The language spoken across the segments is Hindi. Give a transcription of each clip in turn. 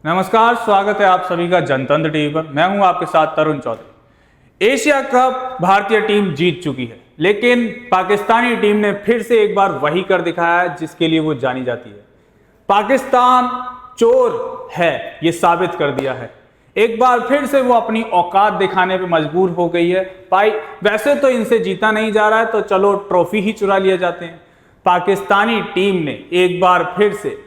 नमस्कार, स्वागत है आप सभी का जनतंत्र टीवी पर। मैं हूं आपके साथ तरुण चौधरी। एशिया कप भारतीय टीम जीत चुकी है, लेकिन पाकिस्तानी टीम ने फिर से एक बार वही कर दिखाया है जिसके लिए वो जानी जाती है। पाकिस्तान चोर है, ये साबित कर दिया है। एक बार फिर से वो अपनी औकात दिखाने पे मजबूर हो गई है। भाई वैसे तो इनसे जीता नहीं जा रहा है, तो चलो ट्रॉफी ही चुरा लिया जाते हैं। पाकिस्तानी टीम ने एक बार फिर से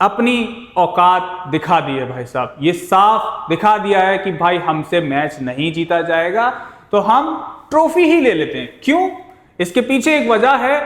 अपनी औकात दिखा दी है। भाई साहब, ये साफ दिखा दिया है कि भाई हमसे मैच नहीं जीता जाएगा, तो हम ट्रॉफी ही ले लेते हैं। क्यों? इसके पीछे एक वजह है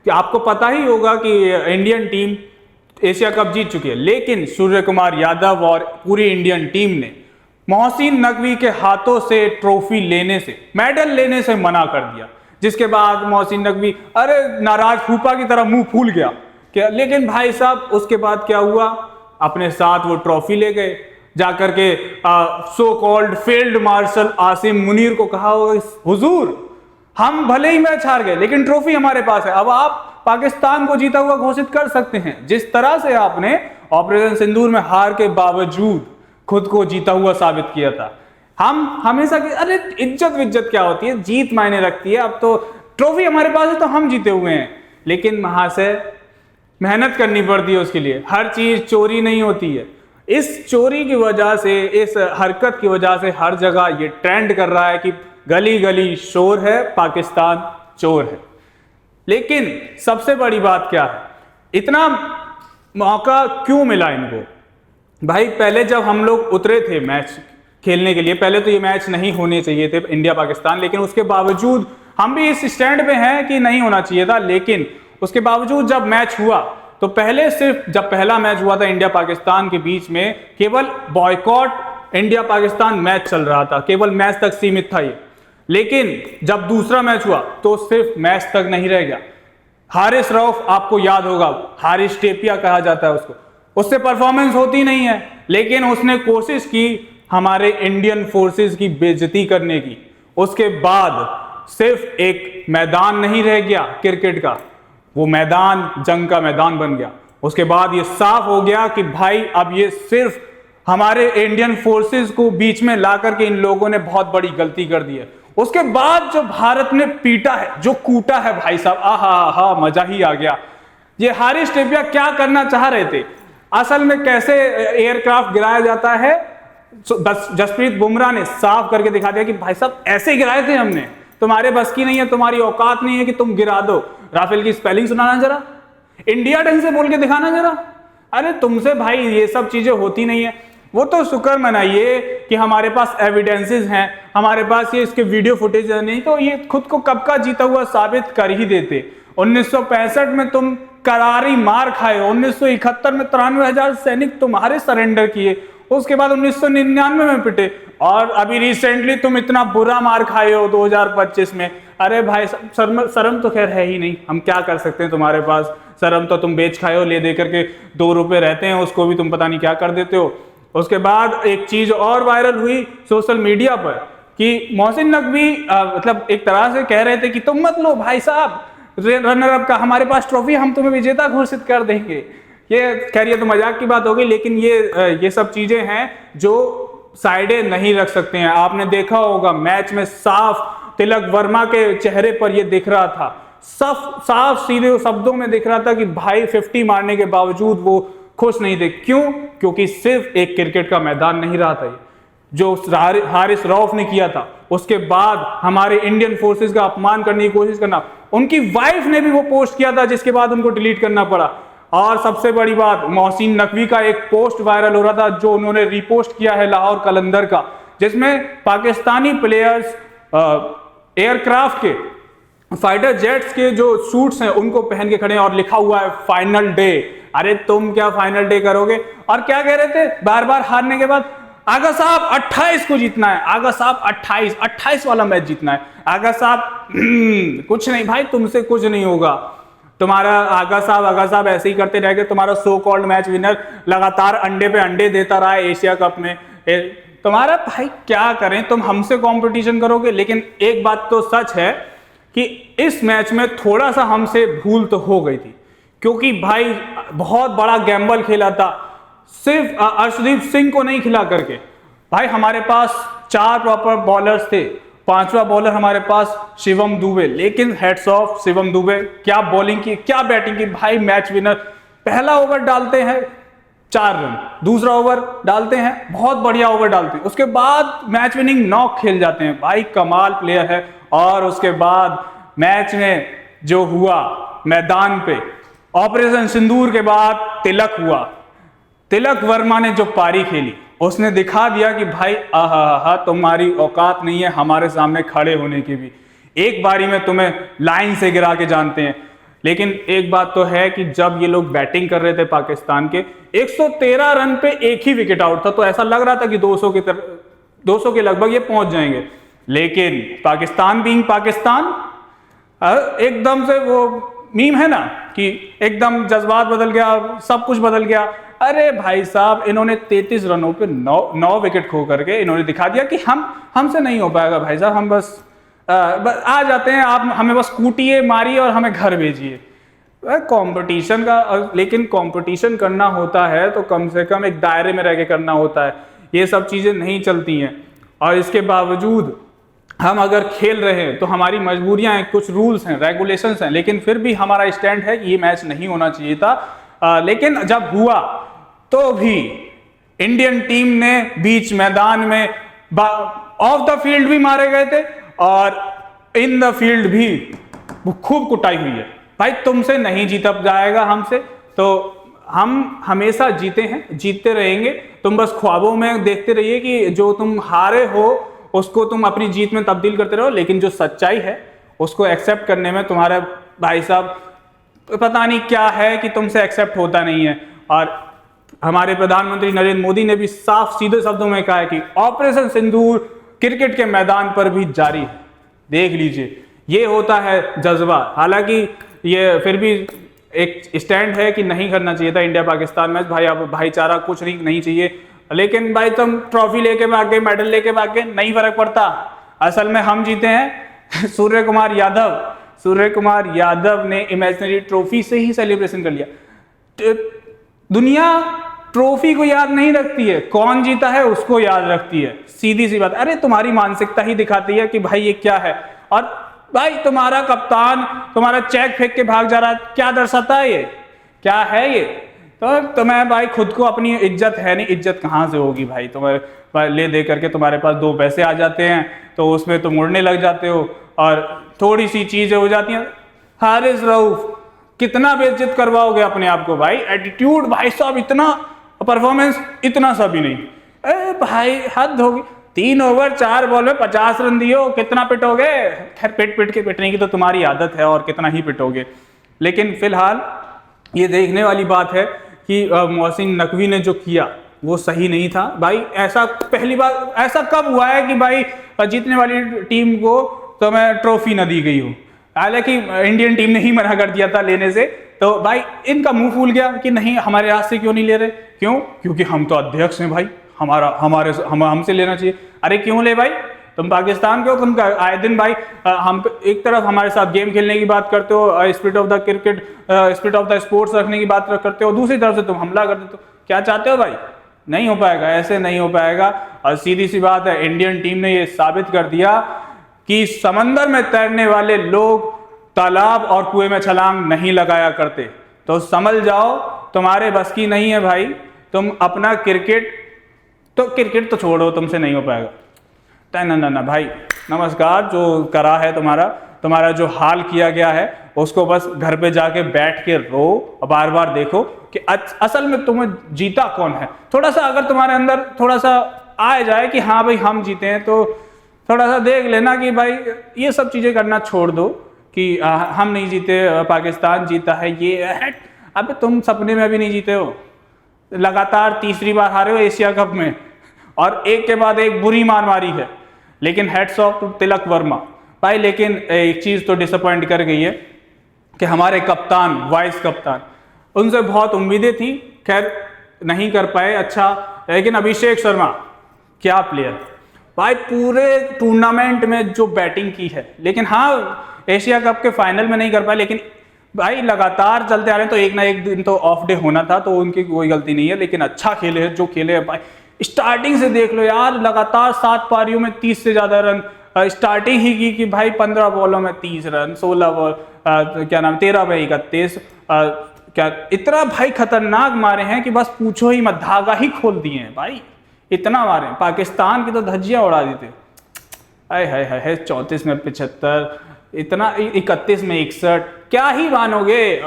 कि आपको पता ही होगा कि इंडियन टीम एशिया कप जीत चुकी है, लेकिन सूर्य कुमार यादव और पूरी इंडियन टीम ने मोहसिन नकवी के हाथों से ट्रॉफी लेने से, मेडल लेने से मना कर दिया। जिसके बाद मोहसिन नकवी नाराज फूफा की तरह मुंह फूल गया। लेकिन भाई साहब उसके बाद क्या हुआ? अपने साथ वो ट्रॉफी ले गए। जाकर के so called field marshal Asim Munir को कहा होगा, हुजूर हम भले ही मैच हार गए लेकिन ट्रॉफी हमारे पास है, अब आप पाकिस्तान को जीता हुआ घोषित कर सकते हैं। जिस तरह से आपने ऑपरेशन सिंदूर में हार के बावजूद खुद को जीता हुआ साबित किया था। हम हमेशा इज्जत विज्जत क्या होती है, जीत मायने रखती है। अब तो ट्रॉफी हमारे पास है तो हम जीते हुए हैं, लेकिन महाशय मेहनत करनी पड़ती है उसके लिए। हर चीज चोरी नहीं होती है। इस चोरी की वजह से, इस हरकत की वजह से हर जगह ये ट्रेंड कर रहा है कि गली गली शोर है, पाकिस्तान चोर है। लेकिन सबसे बड़ी बात क्या है, इतना मौका क्यों मिला इनको? भाई पहले जब हम लोग उतरे थे मैच खेलने के लिए, पहले तो ये मैच नहीं होने चाहिए थे इंडिया पाकिस्तान, लेकिन उसके बावजूद हम भी इस स्टैंड पे हैं कि नहीं होना चाहिए था। लेकिन उसके बावजूद जब मैच हुआ तो पहले सिर्फ जब पहला मैच हुआ था इंडिया पाकिस्तान के बीच में, केवल बॉयकॉट इंडिया पाकिस्तान मैच चल रहा था, केवल मैच तक सीमित था ये। लेकिन जब दूसरा मैच हुआ तो सिर्फ मैच तक नहीं रह गया। हारिस रऊफ, आपको याद होगा, हारिस टेपिया कहा जाता है उसको, उससे परफॉर्मेंस होती नहीं है, लेकिन उसने कोशिश की हमारे इंडियन फोर्सेस की बेइज्जती करने की। उसके बाद सिर्फ एक मैदान नहीं रह गया क्रिकेट का, वो मैदान जंग का मैदान बन गया। उसके बाद ये साफ हो गया कि भाई अब ये सिर्फ हमारे इंडियन फोर्सेस को बीच में ला करके इन लोगों ने बहुत बड़ी गलती कर दी है। उसके बाद जो भारत ने पीटा है, जो कूटा है, भाई साहब आहा मजा ही आ गया। ये हारिस टेपिया क्या करना चाह रहे थे? असल में कैसे एयरक्राफ्ट गिराया जाता है, जसप्रीत बुमराह ने साफ करके दिखा दिया कि भाई साहब ऐसे गिराए थे हमने, तुम्हारे बस की नहीं है, तुम्हारी औकात नहीं है कि तुम गिरा दो। राफेल की स्पेलिंग सुनाना जरा, इंडिया ढंग से बोल के दिखाना जरा। अरे तुमसे भाई ये सब चीजें होती नहीं है। वो तो शुक्र मनाइए कि हमारे पास एविडेंसेस हैं, हमारे पास ये इसके वीडियो फुटेज है, नहीं तो ये खुद को कब का जीता हुआ साबित कर ही देते। 1965 में तुम करारी मार खाए, 1971 में 93,000 सैनिक तुम्हारे सरेंडर किए, उसके बाद 1999 में पिटे, और अभी रिसेंटली तुम इतना बुरा मार खाए हो 2025 में। अरे भाई शर्म तो खैर है ही नहीं, हम क्या कर सकते हैं तुम्हारे पास। शर्म तो तुम बेच खाए हो, ले दे करके 2 रुपए रहते हैं उसको भी तुम पता नहीं क्या कर देते हो। उसके बाद एक चीज और वायरल हुई सोशल मीडिया पर कि मोहसिन नकवी मतलब एक तरह से कह रहे थे कि तुम मत लो भाई साहब रनर अप का, हमारे पास ट्रॉफी, हम तुम्हें विजेता घोषित कर देंगे। ये खैर ये तो मजाक की बात हो गई, लेकिन ये सब चीजें हैं जो साइडे नहीं रख सकते हैं। आपने देखा होगा मैच में साफ तिलक वर्मा के चेहरे पर यह दिख रहा था, साफ सीधे शब्दों में दिख रहा था कि भाई 50 मारने के बावजूद वो खुश नहीं थे। क्यों? क्योंकि सिर्फ एक क्रिकेट का मैदान नहीं रहा था जो हारिस रऊफ ने किया था। उसके बाद हमारे इंडियन फोर्सेस का अपमान करने की कोशिश करना, उनकी वाइफ ने भी वो पोस्ट किया था जिसके बाद उनको डिलीट करना पड़ा। और सबसे बड़ी बात, मोहसिन नकवी का एक पोस्ट वायरल हो रहा था जो उन्होंने रिपोस्ट किया है लाहौर कलंदर का, जिसमें पाकिस्तानी प्लेयर्स एयरक्राफ्ट के, फाइटर जेट्स के जो सूट्स हैं उनको पहन के खड़े हैं और लिखा हुआ है फाइनल डे। अरे तुम क्या फाइनल डे करोगे? और क्या कह रहे थे बार बार हारने के बाद? आगा साहब 28 को जीतना है, आगा साहब 28 वाला मैच जीतना है, आगा साहब कुछ नहीं भाई, तुमसे कुछ नहीं होगा। तुम्हारा आगा साहब ऐसे ही करते रह गए। तुम्हारा सो कॉल्ड मैच विनर लगातार अंडे पे अंडे देता रहा है एशिया कप में। तुम्हारा भाई क्या करें, तुम हमसे कंपटीशन करोगे। लेकिन एक बात तो सच है कि इस मैच में थोड़ा सा हमसे भूल तो हो गई थी, क्योंकि भाई बहुत बड़ा गैम्बल खेला था। सिर्फ अर्शदीप सिंह को नहीं खिला करके। भाई हमारे पास 4 प्रॉपर बॉलर्स थे, 5वां बॉलर हमारे पास शिवम दुबे, लेकिन हेड्स ऑफ शिवम दुबे, क्या बॉलिंग की, क्या बैटिंग की भाई। मैच विनर, पहला ओवर डालते हैं 4 रन, दूसरा ओवर डालते हैं बहुत बढ़िया ओवर डालते हैं, उसके बाद मैच विनिंग नॉक खेल जाते हैं। भाई कमाल प्लेयर है। और उसके बाद मैच में जो हुआ मैदान पे, ऑपरेशन सिंदूर के बाद तिलक हुआ, तिलक वर्मा ने जो पारी खेली, उसने दिखा दिया कि भाई आहा तुम्हारी औकात नहीं है हमारे सामने खड़े होने की भी। एक बारी में तुम्हें लाइन से गिरा के जानते हैं। लेकिन एक बात तो है कि जब ये लोग बैटिंग कर रहे थे पाकिस्तान के, 113 रन पे एक ही विकेट आउट था, तो ऐसा लग रहा था कि 200 के लगभग ये पहुंच जाएंगे। लेकिन पाकिस्तान बीइंग पाकिस्तान, एकदम से वो मीम है ना कि एकदम जज्बात बदल गया, सब कुछ बदल गया। अरे भाई साहब, इन्होंने 33 रनों पे 9 विकेट खो करके इन्होंने दिखा दिया कि हमसे नहीं हो पाएगा भाई साहब, हम बस आ जाते हैं, आप हमें बस कूटिए मारिए और हमें घर भेजिए। कंपटीशन का, लेकिन कंपटीशन करना होता है तो कम से कम एक दायरे में रह के करना होता है, ये सब चीज़ें नहीं चलती हैं। और इसके बावजूद हम अगर खेल रहे हैं तो हमारी मजबूरियां हैं, कुछ रूल्स हैं, रेगुलेशंस हैं, लेकिन फिर भी हमारा स्टैंड है कि ये मैच नहीं होना चाहिए था। लेकिन जब हुआ तो भी इंडियन टीम ने बीच मैदान में ऑफ द फील्ड भी मारे गए थे और इन द फील्ड भी खूब कुटाई हुई है। भाई तुमसे नहीं जीता जाएगा हमसे, तो हम हमेशा जीते हैं, जीतते रहेंगे। तुम बस ख्वाबों में देखते रहिए कि जो तुम हारे हो उसको तुम अपनी जीत में तब्दील करते रहो, लेकिन जो सच्चाई है उसको एक्सेप्ट करने में तुम्हारा भाई साहब पता नहीं क्या है कि तुमसे एक्सेप्ट होता नहीं है। और हमारे प्रधानमंत्री नरेंद्र मोदी ने भी साफ सीधे शब्दों में कहा है कि ऑपरेशन सिंदूर क्रिकेट के मैदान पर भी जारी है। देख लीजिए, ये होता है जज्बा। हालांकि ये फिर भी एक स्टैंड है कि नहीं करना चाहिए था इंडिया पाकिस्तान मैच। भाई अब भाईचारा कुछ नहीं चाहिए, लेकिन भाई तुम ट्रॉफी लेके भाग गए, मेडल लेके भाग गए, नहीं फर्क पड़ता। असल में हम जीते हैं। सूर्य कुमार यादव ने इमेजिनरी ट्रॉफी से ही सेलिब्रेशन कर लिया। दुनिया ट्रॉफी को याद नहीं रखती है, कौन जीता है उसको याद रखती है, सीधी सी बात। अरे तुम्हारी मानसिकता ही दिखाती है कि भाई ये क्या है। और भाई तुम्हारा कप्तान तुम्हारा चेक फेंक के भाग जा रहा है, क्या दर्शाता है ये, क्या है ये? तो तुम्हें भाई खुद को अपनी इज्जत है नहीं, इज्जत कहाँ से होगी भाई? तुम्हारे ले दे करके तुम्हारे पास 2 पैसे आ जाते हैं तो उसमें तुम उड़ने लग जाते हो और थोड़ी सी चीजें हो जाती हैं। हारिस रऊफ, कितना बेइज्जत करवाओगे अपने आप को भाई? एटीट्यूड भाई साहब इतना, परफॉर्मेंस इतना सा भी नहीं। अरे भाई हद होगी, 3 ओवर 4 बॉल में 50 रन दिए हो, कितना पिटोगे? खैर पिट के पिटने की तो तुम्हारी आदत है और कितना ही पिटोगे। लेकिन फिलहाल ये देखने वाली बात है कि मोहसिन नकवी ने जो किया वो सही नहीं था भाई। ऐसा पहली बार ऐसा कब हुआ है कि भाई जीतने वाली टीम को तो मैं ट्रॉफी न दी गई हो? हालांकि इंडियन टीम ने ही मना कर दिया था लेने से, तो भाई इनका मुंह फूल गया कि नहीं हमारे हाथ से क्यों नहीं ले रहे। क्यों? क्योंकि हम तो अध्यक्ष हैं भाई, हमसे लेना चाहिए। अरे क्यों ले भाई? तुम पाकिस्तान के हो, तुम आए दिन भाई हम एक तरफ हमारे साथ गेम खेलने की बात करते हो, spirit of the cricket, spirit of the sports रखने की बात करते हो, दूसरी तरफ से तुम हमला कर देते हो। क्या चाहते हो भाई? नहीं हो पाएगा, ऐसे नहीं हो पाएगा। और सीधी सी बात है, इंडियन टीम ने ये साबित कर दिया कि समंदर में तैरने वाले लोग तालाब और कुएं में छलांग नहीं लगाया करते। तो समझ जाओ तुम्हारे बस की नहीं है भाई। तुम अपना क्रिकेट तो छोड़ो, तुमसे नहीं हो पाएगा। ना भाई, नमस्कार। जो करा है तुम्हारा जो हाल किया गया है उसको बस घर पे जाके बैठ के रो और बार बार देखो कि असल में तुम्हें जीता कौन है। थोड़ा सा अगर तुम्हारे अंदर थोड़ा सा आ जाए कि हाँ भाई हम जीते हैं, तो थोड़ा सा देख लेना कि भाई ये सब चीजें करना छोड़ दो कि हम नहीं जीते, पाकिस्तान जीता है, ये है। अब तुम सपने में भी नहीं जीते हो, लगातार 3री बार हारे हो एशिया कप में और एक के बाद एक बुरी मार मारी है। लेकिन heads of to Tilak Varma भाई। लेकिन एक चीज तो डिसअपॉइंट कर गई है कि हमारे कप्तान, वाइस कप्तान, उनसे बहुत उम्मीदें थी, खैर नहीं कर पाए अच्छा। लेकिन अभिषेक शर्मा क्या प्लेयर भाई, पूरे टूर्नामेंट में जो बैटिंग की है। लेकिन हाँ एशिया कप के फाइनल में नहीं कर पाए, लेकिन भाई लगातार चलते आ रहे हैं, तो एक ना एक दिन तो ऑफ डे होना था, तो उनकी कोई गलती नहीं है, लेकिन अच्छा खेले हैं जो खेले हैं भाई। स्टार्टिंग से देख लो यार, लगातार 7 पारियों में 30 से ज्यादा रन, स्टार्टिंग ही की कि भाई 15 बॉलों में 30 रन, 16 बॉल क्या नाम 13 में 31, क्या इतना भाई खतरनाक मारे हैं कि बस पूछो ही मत, धागा ही खोल दिए हैं भाई, इतना मारे। पाकिस्तान की तो धज्जियां उड़ा दी थे। हाय हाय हाय, 34 में 75, इतना 31 में 61, क्या ही मानोगे।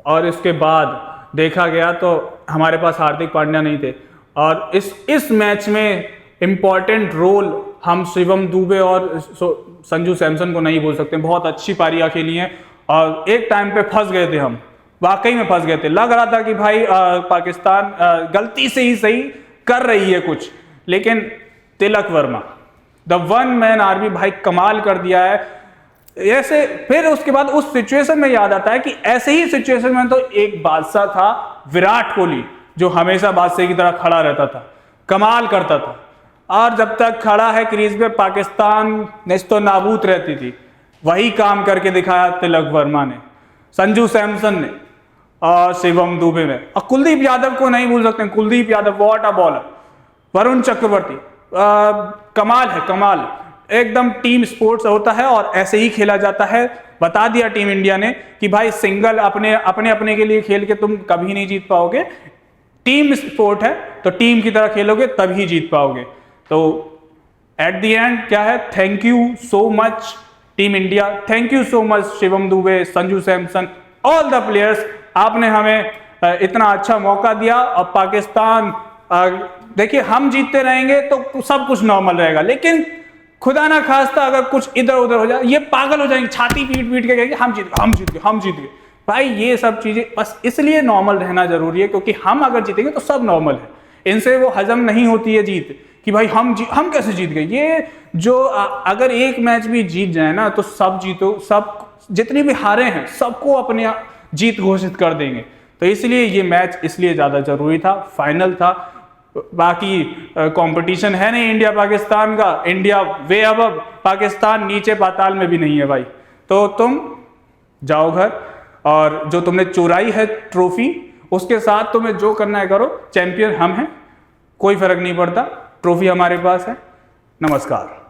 और इसके बाद देखा गया तो हमारे पास हार्दिक पांड्या नहीं थे, और इस मैच में इंपॉर्टेंट रोल हम शिवम दुबे और संजू सैमसन को नहीं बोल सकते। बहुत अच्छी पारियां खेली हैं, और एक टाइम पे फंस गए थे हम, वाकई में फंस गए थे। लग रहा था कि भाई पाकिस्तान गलती से ही सही कर रही है कुछ, लेकिन Tilak Varma the one man army भाई कमाल कर दिया है। ऐसे फिर उसके बाद उस सिचुएशन में याद आता है कि ऐसे ही सिचुएशन में तो एक बादशाह था, विराट कोहली, जो हमेशा बादशाह की तरह खड़ा रहता था, कमाल करता था। और जब तक खड़ा है क्रीज पे, पाकिस्तान नेस्तो नाबूद रहती थी। वही काम करके दिखाया तिलक वर्मा ने, संजू सैमसन ने और शिवम दुबे ने। और कुलदीप यादव को नहीं भूल सकते, Kuldeep Yadav what a bowler. Varun Chakravarthy कमाल है, कमाल। एकदम टीम स्पोर्ट्स होता है और ऐसे ही खेला जाता है। बता दिया टीम इंडिया ने कि भाई सिंगल अपने के लिए खेल के तुम कभी नहीं जीत पाओगे। टीम स्पोर्ट है तो टीम की तरह खेलोगे तभी जीत पाओगे। तो एट द एंड क्या है, thank you so much team India, thank you so much Shivam Dubey, Sanju Samson, all the players. आपने हमें इतना अच्छा मौका दिया। और पाकिस्तान देखिए, हम जीतते रहेंगे तो सब कुछ नॉर्मल रहेगा, लेकिन खुदा ना खास्ता अगर कुछ इधर उधर हो जाए, ये पागल हो जाएंगे, छाती पीट पीट के कहेंगे हम जीत गए, हम जीत गए, हम जीत गए। भाई ये सब चीजें बस इसलिए नॉर्मल रहना जरूरी है, क्योंकि हम अगर जीतेंगे तो सब नॉर्मल है। इनसे वो हजम नहीं होती है जीत, कि भाई हम कैसे जीत गए। ये जो अगर एक मैच भी जीत जाए ना, तो सब जीतो, सब जितने भी हारे हैं सबको अपने जीत घोषित कर देंगे। तो इसलिए ये मैच इसलिए ज्यादा जरूरी था, फाइनल था। बाकी कंपटीशन है नहीं इंडिया पाकिस्तान का, इंडिया वे अबव, पाकिस्तान नीचे पाताल में भी नहीं है भाई। तो तुम जाओ घर, और जो तुमने चुराई है ट्रॉफी, उसके साथ तुम्हें जो करना है करो। चैंपियन हम हैं, कोई फर्क नहीं पड़ता, ट्रॉफी हमारे पास है। नमस्कार।